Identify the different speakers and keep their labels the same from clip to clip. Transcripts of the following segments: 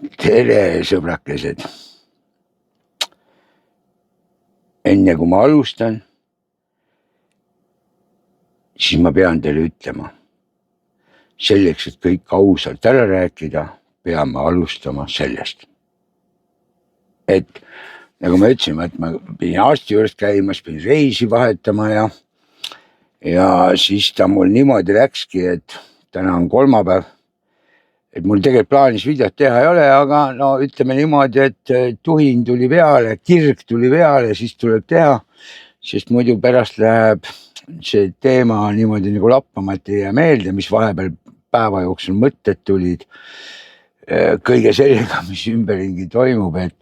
Speaker 1: Tere, sõbrakesed. Enne kui ma alustan, siis ma pean teile ütlema. Selleks, et kõik ausalt ära rääkida, peame alustama sellest. Et nagu ma ütlesin, et ma pidin arsti juures käima, siis pidin reisi vahetama ja siis ta mul niimoodi läkski, et täna on kolmapäev. Et mul tegelikult plaanis videot teha ei ole, aga no ütleme niimoodi, et tuhin tuli peale, kirg tuli peale, siis tuleb teha, sest muidu pärast läheb see teema niimoodi nagu lappama, et ei jää meelde, mis vahepeal päeva jooksul mõtted tulid kõige sellega, mis ümberringi toimub, et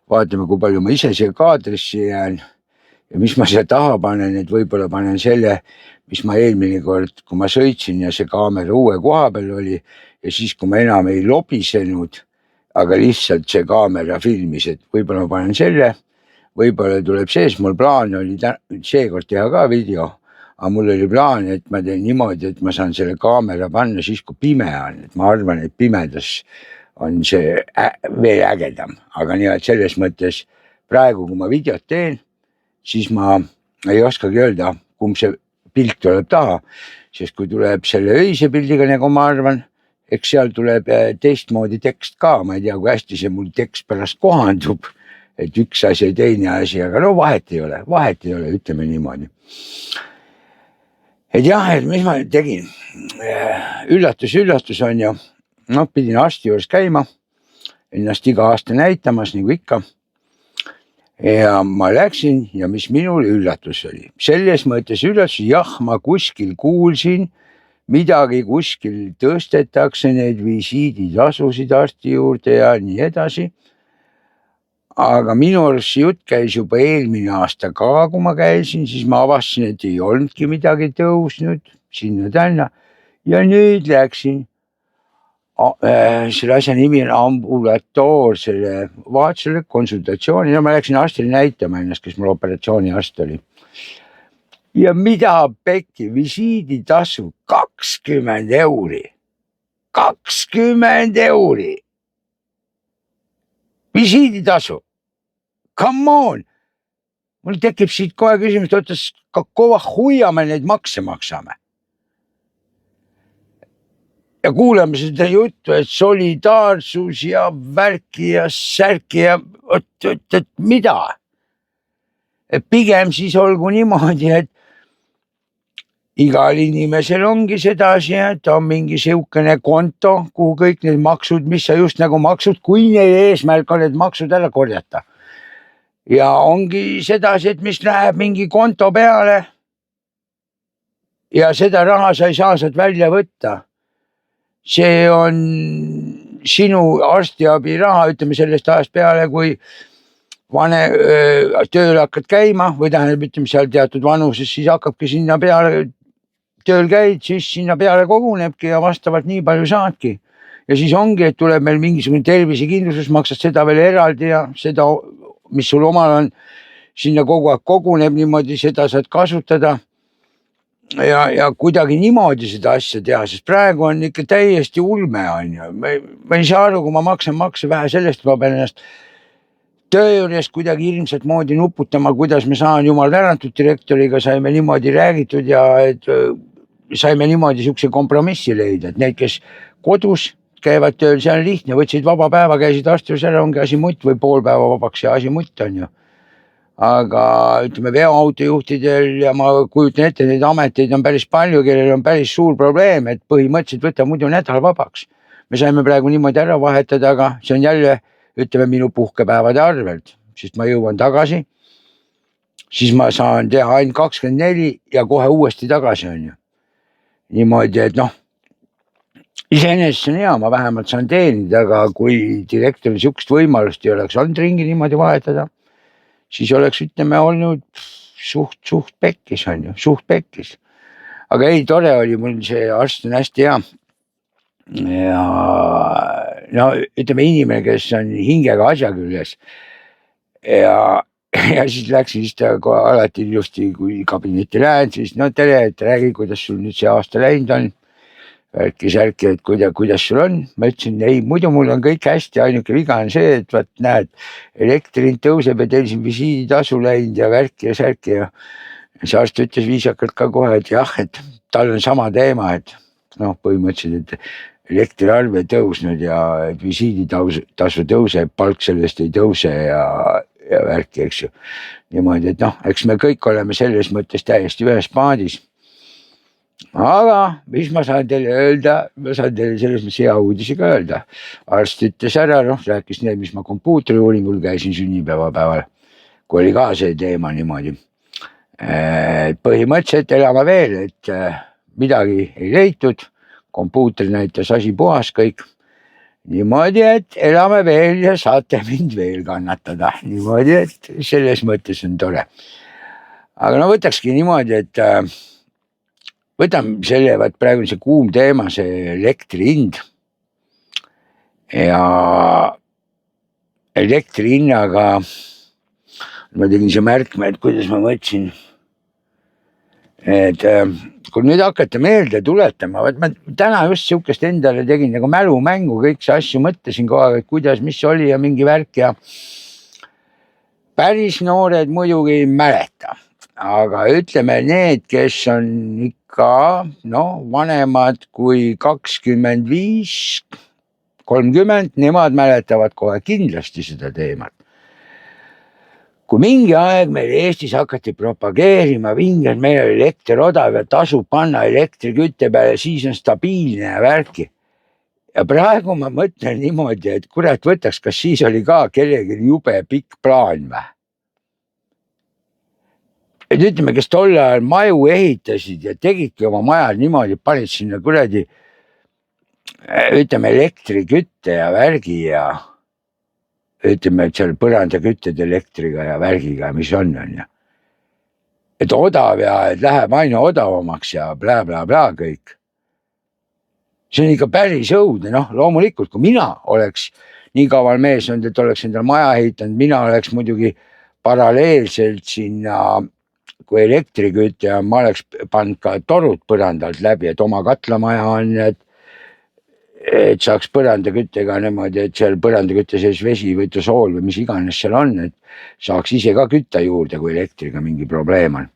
Speaker 1: vaatame, kui palju ma ise siia kaadrisse jään ja mis ma siia taha panen, et võib-olla panen selle, mis ma eelmine kord, kui ma sõitsin ja see kaamera uue koha peal oli ja siis, kui ma enam ei lobisenud, aga lihtsalt see kaamera filmis, et võib-olla ma panen selle, võib-olla tuleb sees, mul plaan oli seekord teha ka video, aga mul oli plaan, et ma teen niimoodi, et ma saan selle kaamera panna siis, kui pime on, et ma arvan, et pimedas on see veel ägedam, aga nii, et selles mõttes praegu, kui ma videot teen, siis ma ei oskagi öelda, kumb see pilt tuleb taha, sest kui tuleb selle öise pildiga, nagu ma arvan, eks seal tuleb teistmoodi tekst ka, ma ei tea, kui hästi see mul tekst pärast kohandub, et üks asi ja teine asi, aga no vahet ei ole, ütleme niimoodi. Et jah, et mis ma tegin, üllatus on ju, noh, pidin arsti juures käima, ennast iga aasta näitamas, nagu ikka. Ja ma läksin ja mis minul üllatus oli, selles mõttes üllatus, jah, ma kuskil kuulsin, midagi kuskil tõstetakse need visiiditasusid arsti juurde ja nii edasi. Aga minu arust see jutt käis juba eelmine aasta ka, kui ma käisin, siis ma avastasin, et ei olnudki midagi tõusnud sinna tänna ja nüüd läksin. Selle asja nimi on ambulatoorsele vaatusele konsultatsiooni ja ma läksin arstile näitama ennast, kes mul operatsiooni arst oli. Ja mida pekki, visiiditasu 20 euri. 20 euri. Visiiditasu. Come on. Mul tekib siit kohe küsimus, otas kova huia me neid makse maksame. Ja kuuleme seda juttu, et solidaarsus ja värki ja särki ja et mida? Et pigem siis olgu niimoodi, et igal inimesel ongi sedasi, et on mingi siukene konto, kuhu kõik need maksud, mis sa just nagu maksud, kui neil eesmärk on need maksud ära korjata. Ja ongi sedasi, et mis läheb mingi konto peale ja seda raha sa ei saa sealt välja võtta. See on sinu arstiabi raha, ütleme sellest ajast peale, kui tööl hakkad käima või tähendab, ütleme seal teatud vanuses, siis hakkabki sinna peale, tööl käid, siis sinna peale kogunebki ja vastavalt nii palju saadki. Ja siis ongi, et tuleb meil mingisugune tervisekindlustus, maksad seda veel eraldi ja seda, mis sul omal on, sinna kogu aeg koguneb niimoodi, seda saad kasutada. Ja kuidagi niimoodi seda asja teha, sest praegu on ikka täiesti ulme on ju. Ma ei saa aru, kui ma maksan makse vähe sellest, ma pean ennast töö juures kuidagi ilmselt moodi nuputama, kuidas me saan jumal tänatud direktoriga, saime niimoodi räägitud ja et saime niimoodi siukse kompromissi leida, et need, kes kodus käivad tööl, see on lihtne, võtsid vaba päeva, käisid arsti juures ära, ongi asi mutt või pool päeva vabaks ja asi mutt on ju. Aga ütleme veoautojuhtidel ja ma kujutan ette, neid ameteid on päris palju, kellel on päris suur probleem, et põhimõtteliselt võtta muidu nädal vabaks. Me saime praegu niimoodi ära vahetada, aga see on jälle, ütleme minu puhkepäevade arvelt, sest ma jõuan tagasi, siis ma saan teha ainult 24 ja kohe uuesti tagasi on ju. Niimoodi, et noh, iseenesest on hea, ma vähemalt saan teenida, aga kui direktoril siukest võimalust ei oleks olnud ringi niimoodi vahetada, siis oleks, ütleme, olnud suht pekkis on ju, suht pekkis. Aga ei, tore oli mul see arst on hästi hea. Ja no ütleme inimene, kes on hingega asja küljes. Ja siis läksin, siis ta alati ilusti, kui kabinetti lähen, siis no tere, et räägi, kuidas sul nüüd see aasta läinud on. värki-särki, et kuidas sul on. Ma ütlesin, ei, muidu mul on kõik hästi, ainuke viga on see, et vaat näed, elektri hind tõuseb ja teil siin visiiditasu läinud ja värki ja särki ja see arst ütles viisakalt ka kohe, et jah, et tal on sama teema, et noh, põhimõtteliselt, et elektriarve tõusnud ja visiiditasu tõuseb, palk sellest ei tõuse ja värki, eks ju. Niimoodi, et noh, eks me kõik oleme selles mõttes täiesti ühes paadis. Aga mis ma saan teile öelda, ma saan teile selles mõttes hea uudisega öelda. Arst ütles ära, noh, rääkis need, mis ma kompuutriuuringul käisin sünnipäevapäeval, kui oli ka see teema niimoodi. Põhimõtteliselt elame veel, et midagi ei leitud, kompuuter näitas asi puhas kõik. Niimoodi, et elame veel ja saate mind veel kannatada. Niimoodi, et selles mõttes on tore. Aga no võtakski niimoodi, et võtame selle, vaat praegu on see kuum teema, see elektri hind. Ja elektri hinnaga ma tegin see märkme, et kuidas ma mõtlesin, et kui nüüd hakata meelde tuletama, vaat ma täna just sihukest endale tegin nagu mälumängu, kõik see asju mõtlesin kogu aeg, et kuidas, mis oli ja mingi värk ja päris noored muidugi ei mäleta. Aga ütleme need, kes on ikka vanemad kui 25, 30, nemad mäletavad kohe kindlasti seda teemat. Kui mingi aeg meil Eestis hakati propageerima vingi, et meil oli elekter odav ja tasub panna elektrikütte peale, siis on stabiilne ja värki. Ja praegu ma mõtlen niimoodi, et kurat võtaks, kas siis oli ka kellelgi jube pikk plaan või? Et ütleme, kes tol ajal maju ehitasid ja tegidki oma majad niimoodi, panid sinna kuradi, ütleme, elektrikütte ja värgi ja ütleme, et seal põrandakütted elektriga ja värgiga, mis on ja. Et odav ja et läheb aina odavamaks ja bla kõik. See on ikka päris õudne, loomulikult, kui mina oleks nii kaval mees olnud, et oleks endal maja ehitanud, mina oleks muidugi paralleelselt sinna, kui elektrikütte ja ma oleks pannud ka torud põrandalt läbi, et oma katlamaja on, et saaks põrandaküttega niimoodi, et seal põrandakütte sees vesi või sool või mis iganes seal on, et saaks ise ka kütta juurde, kui elektriga mingi probleem on.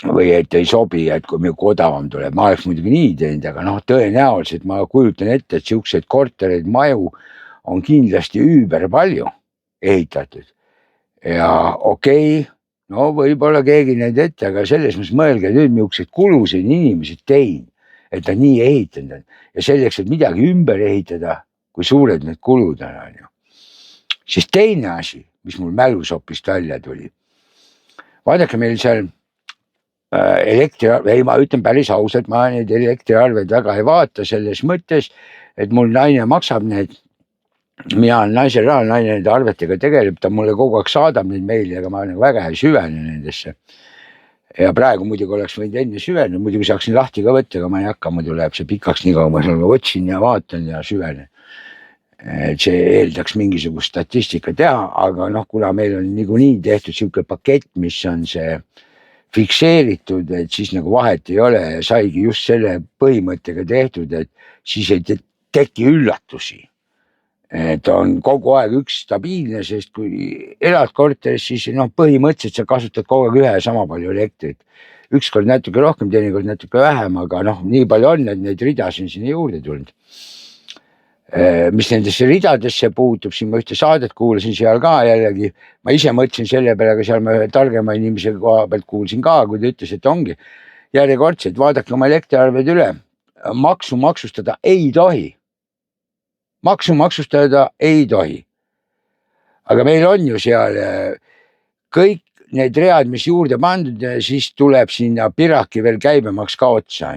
Speaker 1: Või et ei sobi, et kui mingi odavam tuleb, ma oleks muidugi nii teinud, aga tõenäoliselt ma kujutan ette, et siukseid kortereid, maju on kindlasti üüber palju ehitatud. Ja okei, võib-olla keegi neid ette, aga selles mõttes mõelge nüüd, millised kulusid inimesed teinud, et ta nii ehitanud on. Ja selleks, et midagi ümber ehitada, kui suured need kulud on. Siis teine asi, mis mul mälusopist välja tuli. Vaadake meil seal ei, ma ütlen päris ausalt, ma neid elektriarveid väga ei vaata selles mõttes, et mul naine maksab need, mina olen naisel raha, naine nende arvetega tegeleb, ta mulle kogu aeg saadab neid meili, aga ma väga ei süvene nendesse. Ja praegu muidugi oleks võinud enne süvene, muidugi saaksin lahti ka võtta, aga ma ei hakka, muidu läheb see pikaks nii kaua, ma otsin ja vaatan ja süvenen. Et see eeldaks mingisugust statistika teha, aga kuna meil on niikuinii tehtud siuke pakett, mis on see fikseeritud, et siis nagu vahet ei ole ja saigi just selle põhimõttega tehtud, et siis ei teki üllatusi. Et on kogu aeg üks stabiilne, sest kui elad korteris, siis põhimõtteliselt sa kasutad kogu aeg ühe sama palju elektrit. Ükskord natuke rohkem, teinekord natuke vähem, aga nii palju on, et neid ridasid on sinna juurde tulnud. Mis nendesse ridadesse puutub, siin ma ühte saadet kuulasin seal ka jällegi, ma ise mõtlesin selle peale, aga seal ma ühe targema inimese koha pealt kuulsin ka, kui ta ütles, et ongi järjekordselt, vaadake oma elektriarved üle, maksu maksustada ei tohi. Maksu maksustada ei tohi. Aga meil on ju seal kõik need read, mis juurde pandud ja siis tuleb sinna piraki veel käibemaks ka otsa.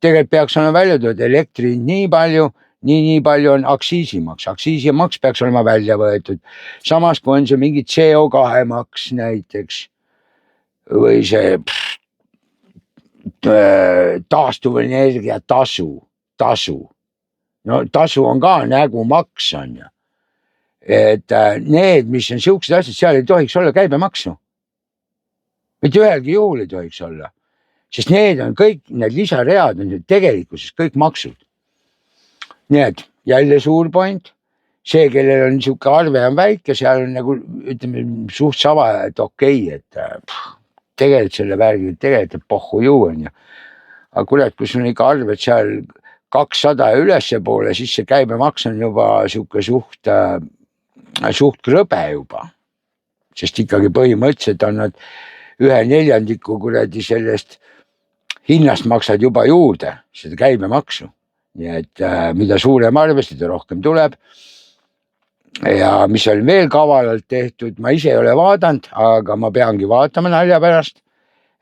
Speaker 1: Tegelikult peaks olema välja tulnud elektri nii palju, nii palju on aktsiisimaks peaks olema välja võetud. Samas kui on see mingi CO2 maks näiteks või see taastuvenergia tasu. Tasu on ka nägumaks on ju. Et need, mis on siuksed asjad, seal ei tohiks olla käibemaksu. Mitte ühelgi juhul ei tohiks olla. sest need on kõik, need lisaread on tegelikkuses kõik maksud. Nii et jälle suur point, see, kellel on niisugune arve on väike, seal on nagu ütleme suht sama, et okei, et tegelikult selle värgi, tegelikult pohhu juu on ju. Aga kurat, kui sul on ikka arved seal 200 ja ülesse poole, siis see käibemaks on juba sihuke suht krõbe juba. Sest ikkagi põhimõtteliselt on nad 1/4 kuradi sellest hinnast maksad juba juurde, seda käibemaksu. Nii et mida suurem arve, seda rohkem tuleb. Ja mis on veel kavalalt tehtud, ma ise ei ole vaadanud, aga ma peangi vaatama nalja pärast,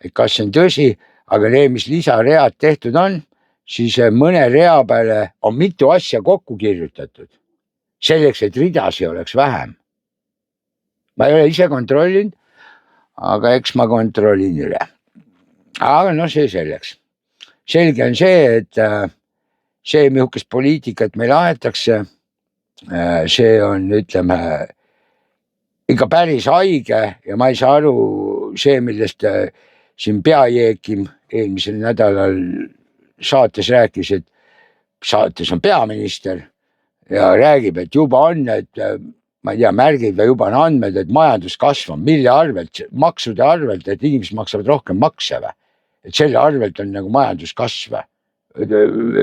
Speaker 1: et kas see on tõsi, aga need, mis lisaread tehtud on, siis mõne rea peale on mitu asja kokku kirjutatud. Selleks, et ridasi oleks vähem. Ma ei ole ise kontrollinud, aga eks ma kontrollin üle. Aga no see selleks. Selge on see, et see, mihukest poliitikat meil aetakse, see on, ütleme, ikka päris haige ja ma ei saa aru see, millest siin Peajeekim eelmisel nädalal saates rääkis, et saates on peaminister ja räägib, et juba on, et ma ei tea, märgid või juba on andmed, et majanduskasv on, mille arvelt, maksude arvelt, et inimesed maksavad rohkem makse või? Et selle arvelt on nagu majanduskasv või?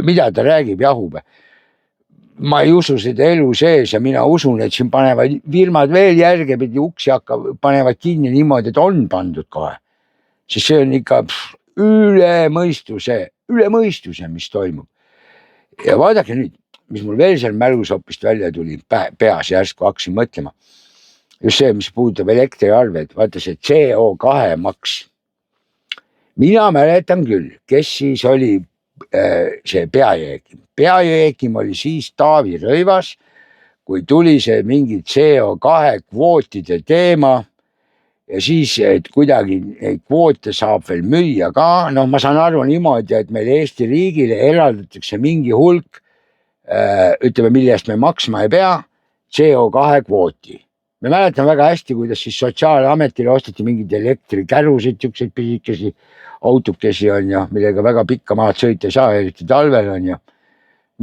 Speaker 1: Mida ta räägib, jahub? Ma ei usu seda elu sees ja mina usun, et siin panevad firmad veel järgepidi uksi panevad kinni niimoodi, et on pandud kohe. Sest see on ikka üle mõistuse, mis toimub. Ja vaadake nüüd, mis mul veel seal mälgusopist välja tuli, peas järsku hakkasin mõtlema. Just see, mis puudutab elektriarved, vaata see CO2 maks. Mina mäletan küll, kes siis oli see Peajeekim. Peajeekim oli siis Taavi Rõivas, kui tuli see mingi CO2 kvootide teema ja siis, et kuidagi kvoote saab veel müüa ka. No ma saan aru niimoodi, et meil Eesti riigile eraldatakse mingi hulk, ütleme, millest me maksma ei pea, CO2 kvooti. Me mäletan väga hästi, kuidas siis Sotsiaalametile osteti mingid elektrikärusid, tükseid pisikesi autukesi on ja millega väga pikka maad sõita ei saa, eriti talvel on ja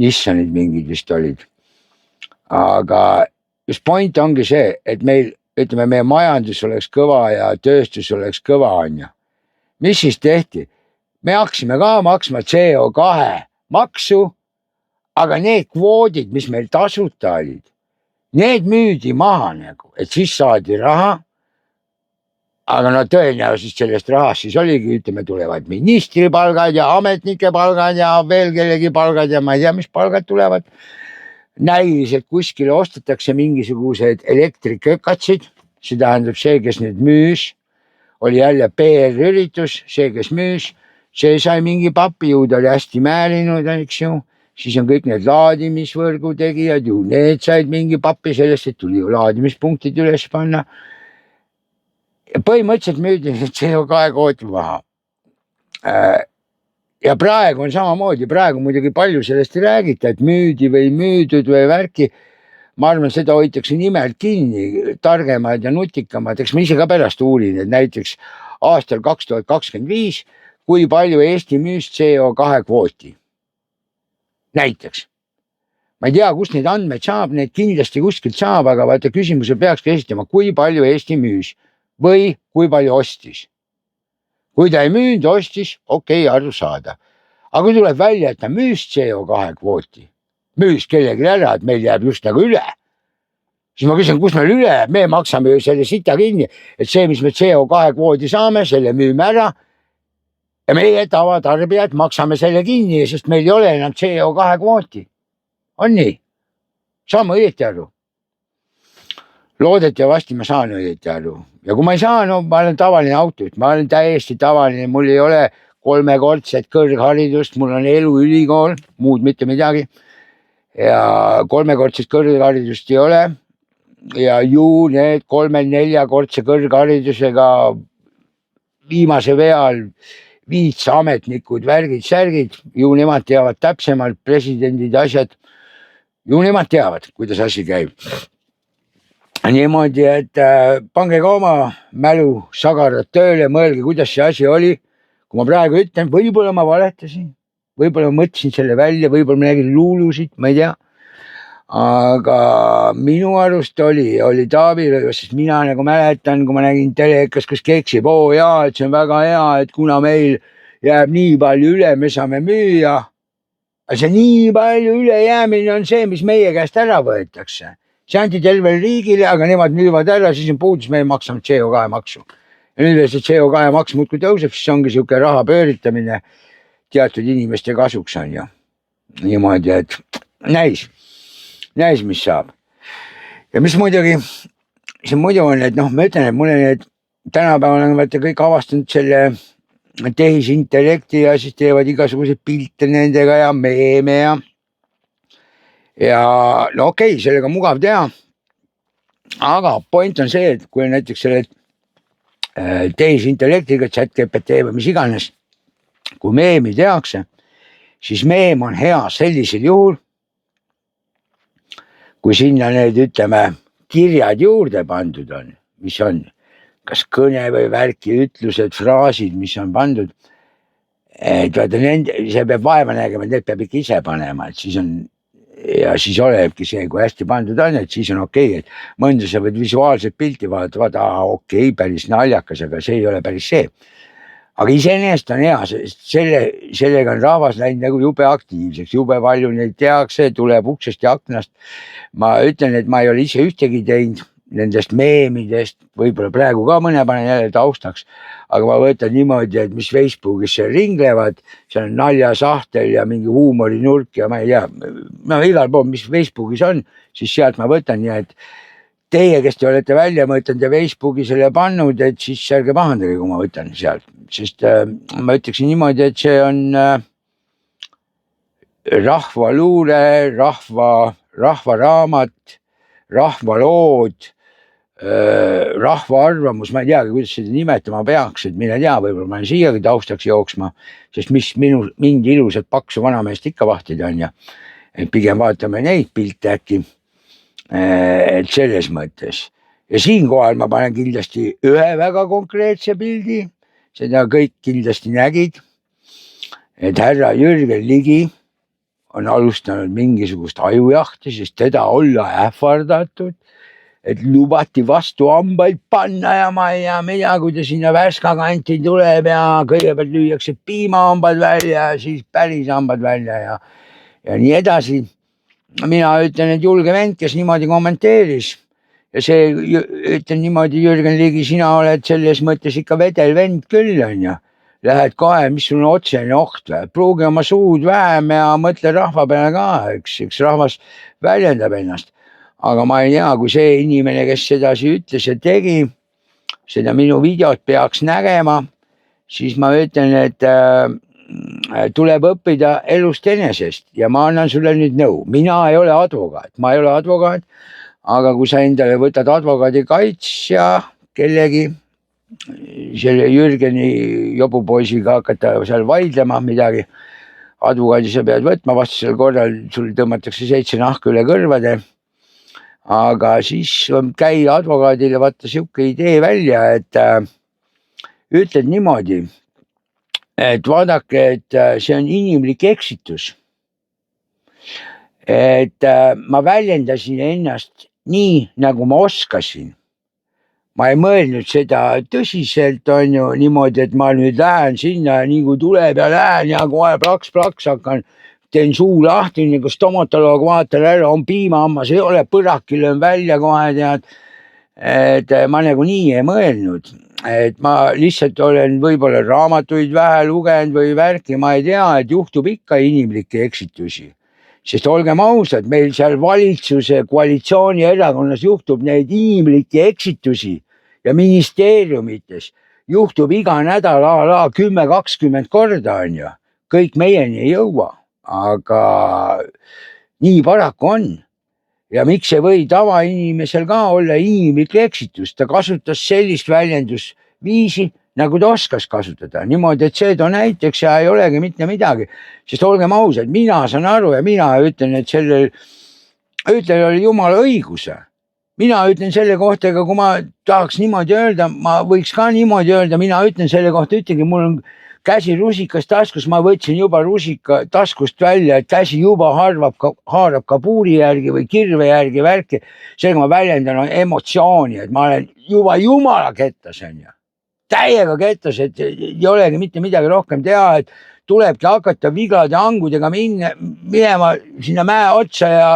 Speaker 1: Nissanid mingid vist olid. Aga just point ongi see, et meil, ütleme, meie majandus oleks kõva ja tööstus oleks kõva on ja. Mis siis tehti? Me hakkasime ka maksma CO2 maksu, aga need kvoodid, mis meil tasuta olid, need müüdi maha nagu, et siis saadi raha. Aga no tõenäoliselt sellest rahast siis oligi, ütleme, tulevad ministri palgad ja ametnike palgad ja veel kellegi palgad ja ma ei tea, mis palgad tulevad. Näiliselt kuskile ostetakse mingisugused elektrikökatsid, see tähendab see, kes nüüd müüs, oli jälle PR-üritus, see, kes müüs, see sai mingi papijõud, oli hästi määrinud, eks ju, siis on kõik need laadimisvõrgu tegijad ju, need said mingi papi sellest, et tuli ju laadimispunktid üles panna. Ja põhimõtteliselt müüdi CO2 kooti maha. Ja praegu on samamoodi, praegu muidugi palju sellest ei räägita, et müüdi või müüdud või värki. Ma arvan, seda hoitakse nimelt kinni, targemad ja nutikamad, eks ma ise ka pärast uurin, et näiteks aastal 2025, kui palju Eesti müüs CO2 kvooti. Näiteks. Ma ei tea, kust neid andmeid saab, need kindlasti kuskilt saab, aga vaata küsimuse peakski esitama, kui palju Eesti müüs. Või kui palju ostis. Kui ta ei müünud, ostis, okei, aru saada. Aga kui tuleb välja, et ta müüs CO2 kvooti, müüs kellegi ära, et meil jääb just nagu üle, siis ma küsin, kus meil üle jääb, me maksame ju selle sita kinni, et see, mis me CO2 kvoodi saame, selle müüme ära ja meie tavatarbijad maksame selle kinni, sest meil ei ole enam CO2 kvooti. On nii? Saame õieti aru? Loodetavasti ma saan õieti aru. Ja kui ma ei saa, no ma olen tavaline autot, ma olen täiesti tavaline, mul ei ole 3-kordset kõrgharidust, mul on eluülikool, muud mitte midagi. Ja 3-kordset kõrgharidust ei ole. Ja ju need 3-4-kordse kõrgharidusega viimase veal viitsa ametnikud, värgid, särgid, ju nemad teavad täpsemalt presidendid asjad. Ju nemad teavad, kuidas asi käib. Niimoodi, et pange ka oma mälu sagarad tööle, mõelge, kuidas see asi oli, kui ma praegu ütlen, võib-olla ma valetasin, võib-olla ma mõtlesin selle välja, võib-olla ma nägin luulusid, ma ei tea. Aga minu arust oli Taavi Rõivas, sest mina nagu mäletan, kui ma nägin telekas, kas keksib, jaa, et see on väga hea, et kuna meil jääb nii palju üle, me saame müüa. Aga see nii palju ülejäämine on see, mis meie käest ära võetakse. See anti tervele riigile, aga nemad müüvad ära, siis on puudus, me maksame CO2 maksu. Ja nüüd see CO2 maks muudkui tõuseb, siis ongi siuke raha pööritamine teatud inimeste kasuks on ju. Niimoodi, et näis, mis saab. Ja mis muidugi, see muidu on, et ma ütlen, et mulle need tänapäeval on vaata kõik avastanud selle tehisintellekti ja siis teevad igasuguseid pilte nendega ja meeme ja no okei, sellega on mugav teha. Aga point on see, et kui näiteks selle tehisintellektiga ChatGPT või mis iganes, kui meemi tehakse, siis meem on hea sellisel juhul, kui sinna need, ütleme, kirjad juurde pandud on, mis on kas kõne või värki, ütlused, fraasid, mis on pandud, et vaata see peab vaeva nägema, need peab ikka ise panema, et siis on ja siis olebki see, kui hästi pandud on, et siis on okei, et mõnda sa võid visuaalselt pilti vaadata, okei, päris naljakas, aga see ei ole päris see. Aga iseenesest on hea, sellega on rahvas läinud nagu jube aktiivseks, jube palju neid tehakse, tuleb uksest ja aknast. Ma ütlen, et ma ei ole ise ühtegi teinud nendest meemidest, võib-olla praegu ka mõne panen jälle taustaks, aga ma võtan niimoodi, et mis Facebookis seal ringlevad, seal on naljasahtel ja mingi huumorinurk ja ma ei tea, igal pool, mis Facebookis on, siis sealt ma võtan ja et teie, kes te olete välja mõõtanud ja Facebooki selle pannud, et siis ärge pahandage, kui ma võtan sealt, sest ma ütleksin niimoodi, et see on rahvaluure, rahvaraamat, rahvalood, rahva arvamus, ma ei teagi, kuidas seda nimetama peaks, et mine tea, võib-olla ma olen siiagi taustaks jooksma, sest mis mingi ilusat paksu vanameest ikka vahtida on ja pigem vaatame neid pilte äkki, et selles mõttes. Ja siinkohal ma panen kindlasti ühe väga konkreetse pildi, seda kõik kindlasti nägid, et härra Jürgen Ligi on alustanud mingisugust ajujahti, sest teda olla ähvardatud, et lubati vastu hambaid panna ja ma ei tea mida, kui ta sinna Värska kanti tuleb ja kõigepealt lüüakse piimahambad välja ja siis päris hambad välja ja nii edasi. Mina ütlen, et julge vend, kes niimoodi kommenteeris ja see, ütlen niimoodi, Jürgen Ligi, sina oled selles mõttes ikka vedel vend küll on ju. Lähed kohe, mis sul on otsene oht või, pruugi oma suud vähem ja mõtle rahva peale ka, eks rahvas väljendab ennast. Aga ma ei tea, kui see inimene, kes sedasi ütles ja tegi, seda minu videot peaks nägema, siis ma ütlen, et tuleb õppida elust enesest ja ma annan sulle nüüd nõu. Mina ei ole advokaat, aga kui sa endale võtad advokaadi kaitsja kellegi, selle Jürgeni jobupoisiga hakata seal vaidlema midagi, advokaadi sa pead võtma, vastasel korral sul tõmmatakse 7 nahka üle kõrvade. Aga siis käi advokaadile vaata siuke idee välja, et ütled niimoodi, et vaadake, et see on inimlik eksitus. Et ma väljendasin ennast nii, nagu ma oskasin. Ma ei mõelnud seda tõsiselt, on ju niimoodi, et ma nüüd lähen sinna ja nii kui tuleb ja lähen ja kohe plaks hakkan. Teen suu lahti, nagu stomatoloog vaatan ära, on piimahammas, ei ole, põrakil on välja kohe tead, et ma nagu nii ei mõelnud, et ma lihtsalt olen võib-olla raamatuid vähe lugenud või värki, ma ei tea, et juhtub ikka inimlikke eksitusi, sest olgem ausad, meil seal valitsuse koalitsiooni erakonnas juhtub neid inimlikke eksitusi ja ministeeriumites juhtub iga nädal 10-20 korda on ju, kõik meieni ei jõua. Aga nii paraku on ja miks ei või tavainimesel ka olla inimlik eksitus, ta kasutas sellist väljendusviisi, nagu ta oskas kasutada, niimoodi, et see too näiteks ja ei olegi mitte midagi, sest olgem ausad, mina saan aru ja mina ütlen, et sellel oli jumala õiguse. Mina ütlen selle kohta, aga kui ma tahaks niimoodi öelda, ma võiks ka niimoodi öelda, mina ütlen selle kohta, ütlegi, mul on käsi rusikas taskus, ma võtsin juba rusika taskust välja, et käsi juba haarab kabuuri järgi või kirve järgi värki. Sellega ma väljendan emotsiooni, et ma olen juba jumala kettas, on ju. Täiega kettas, et ei olegi mitte midagi rohkem teha, et tulebki hakata vigade hangudega minema sinna mäe otsa ja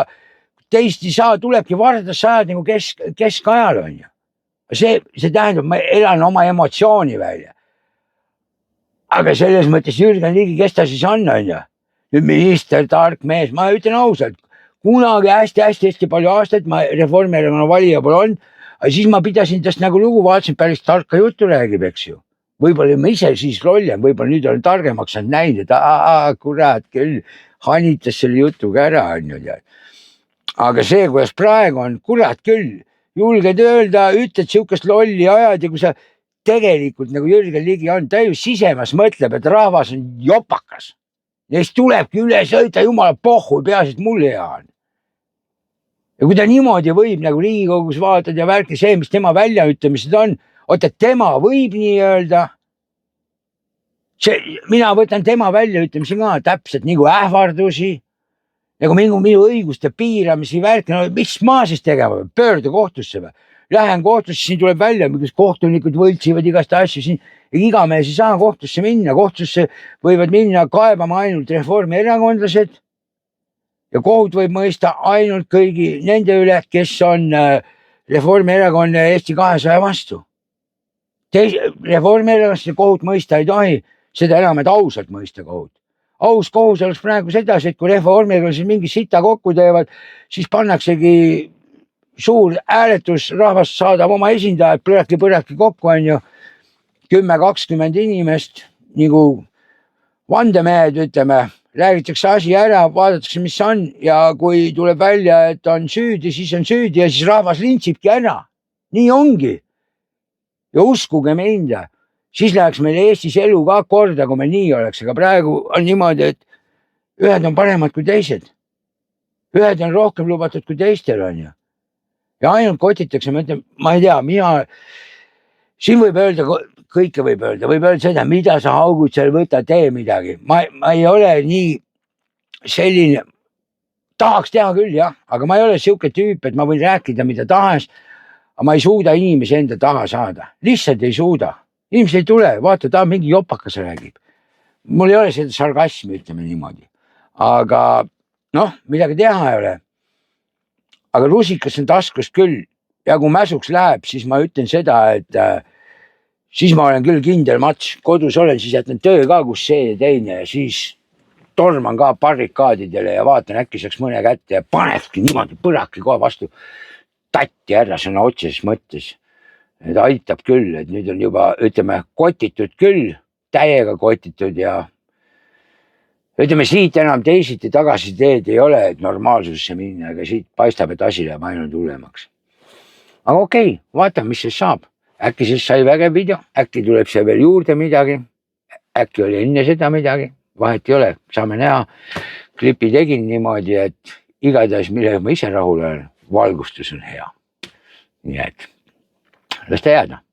Speaker 1: teist ei saa, tulebki vardas sajad nagu keskajal, on ju. See tähendab, ma elan oma emotsiooni välja. Aga selles mõttes Jürgen Ligi, kes ta siis on ju? Nüüd minister, tark mees, ma ütlen ausalt, kunagi hästi palju aastaid ma Reformierakonna valija pole olnud, aga siis ma pidasin tast nagu lugu, vaatasin, päris tarka juttu räägib, eks ju. Võib-olla ma ise siis loljem, võib-olla nüüd olen targemaks saanud näinud, et kurat küll, hanitas selle jutuga ära, on ju tead. Aga see, kuidas praegu on, kurat küll, julged öelda, ütled siukest lolli ajad ja kui sa tegelikult nagu Jürgen Ligi on, ta ju sisemas mõtleb, et rahvas on jopakas. Ja siis tulebki üle sõita, jumala pohhu, peaasi, et mul hea on. Ja kui ta niimoodi võib nagu Riigikogus vaatad ja värki see, mis tema väljaütlemised on, oota, tema võib nii öelda. Mina võtan tema väljaütlemisi ka täpselt nagu ähvardusi, nagu minu õiguste piiramisi värki, no mis ma siis tegema, pöörda kohtusse või? Lähen kohtusse, siin tuleb välja, mis kohtunikud võltsivad igast asju, siin igamees ei saa kohtusse minna, kohtusse võivad minna kaebama ainult reformierakondlased ja kohut võib mõista ainult kõigi nende üle, kes on Reformierakonna ja Eesti 200 vastu. Reformierakondlaste kohut mõista ei tohi, seda enam, et ausalt mõista kohut. Aus kohus oleks praegu sedasi, et kui reformierakondlased mingi sita kokku teevad, siis pannaksegi suur hääletus, rahvas saadab oma esindajad, põraki kokku on ju 10-20 inimest, nagu vandemehed ütleme, räägitakse asi ära, vaadatakse, mis on ja kui tuleb välja, et on süüdi, siis on süüdi ja siis rahvas lintsibki ära. Nii ongi. Ja uskuge mind, siis läheks meil Eestis elu ka korda, kui meil nii oleks, aga praegu on niimoodi, et ühed on paremad kui teised. Ühed on rohkem lubatud kui teistel on ju. Ja ainult kotitakse, ma ütlen, ma ei tea, siin võib öelda, kõike võib öelda seda, mida sa haugud seal võta, tee midagi. Ma ei ole nii selline, tahaks teha küll jah, aga ma ei ole siuke tüüp, et ma võin rääkida mida tahas, aga ma ei suuda inimesi enda taha saada. Lihtsalt ei suuda. Inimesed ei tule, vaata, ta mingi jopakas räägib. Mul ei ole seda sargasmi, ütleme niimoodi. Aga noh, midagi teha ei ole. Aga rusikas on taskust küll ja kui mäsuks läheb, siis ma ütlen seda, et siis ma olen küll kindel mats, kodus olen, siis jätan töö ka, kus see ja teine ja siis torman ka barrikaadidele ja vaatan, äkki saaks mõne kätte ja panekski niimoodi põraki kohe vastu tatti ära sõna otseses mõttes. Et aitab küll, et nüüd on juba, ütleme, kotitud küll, täiega kotitud ja ütleme, siit enam teisiti tagasi teed ei ole, et normaalsusesse minna, aga siit paistab, et asi läheb ainult hullemaks. Aga okei, vaatame, mis siis saab. Äkki siis sai vägev video, äkki tuleb see veel juurde midagi, äkki oli enne seda midagi, vahet ei ole, saame näha. Klipi tegin niimoodi, et igatahes millega ma ise rahul olen, valgustus on hea. Nii et las ta jääda.